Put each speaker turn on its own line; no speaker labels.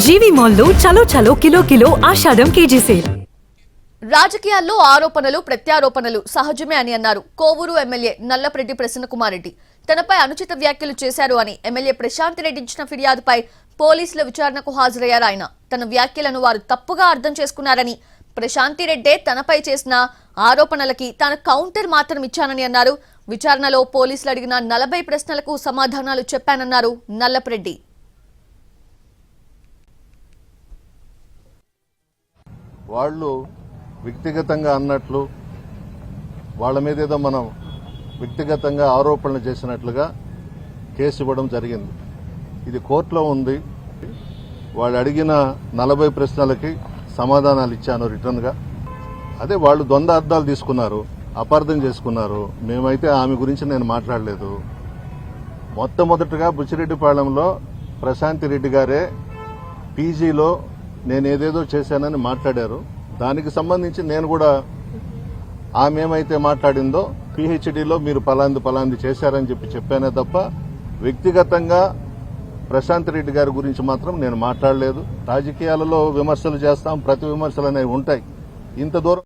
జీవి మాల్లో చలో చలో కిలో కిలో ఆషాఢం కేజీ సేల్.
రాజకీయాల్లో ఆరోపణలు ప్రత్యారోపణలు సహజమే అని అన్నారు కోవూరు ఎమ్మెల్యే నల్లపరెడ్డి ప్రసన్నకుమార్ రెడ్డి. తనపై అనుచిత వ్యాఖ్యలు చేశారు అని ఎమ్మెల్యే ప్రశాంత్ రెడ్డి ఇచ్చిన ఫిర్యాదుపై పోలీసుల విచారణకు హాజరయ్యారు ఆయన. తన వ్యాఖ్యలను వారు తప్పుగా అర్థం చేసుకున్నారని, ప్రశాంతి రెడ్డే తనపై చేసిన ఆరోపణలకి తాను కౌంటర్ మాత్రం ఇచ్చానని అన్నారు. విచారణలో పోలీసులు అడిగిన 40 ప్రశ్నలకు సమాధానాలు చెప్పానన్నారు నల్లపరెడ్డి.
వాళ్ళు వ్యక్తిగతంగా అన్నట్లు వాళ్ళ మీద ఏదో మనం వ్యక్తిగతంగా ఆరోపణలు చేసినట్లుగా కేసు ఇవ్వడం జరిగింది. ఇది కోర్టులో ఉంది. వాళ్ళు అడిగిన 40 ప్రశ్నలకి సమాధానాలు ఇచ్చాను రిటర్న్గా. అదే వాళ్ళు ద్వంద్వ అర్థాలు తీసుకున్నారు, అపార్థం చేసుకున్నారు. మేమైతే ఆమె గురించి నేను మాట్లాడలేదు. మొట్టమొదటిగా బుచ్చిరెడ్డిపాళెంలో ప్రశాంతి రెడ్డి గారే పీజీలో నేను ఏదేదో చేశానని మాట్లాడారు. దానికి సంబంధించి నేను కూడా ఆమె ఏమైతే మాట్లాడిందో పీహెచ్డీలో మీరు పలాంది చేశారని చెప్పానే తప్ప వ్యక్తిగతంగా ప్రశాంత్ రెడ్డి గారి గురించి మాత్రం నేను మాట్లాడలేదు. రాజకీయాలలో విమర్శలు చేస్తాం, ప్రతి విమర్శలు అనేవి ఉంటాయి. ఇంత దూరం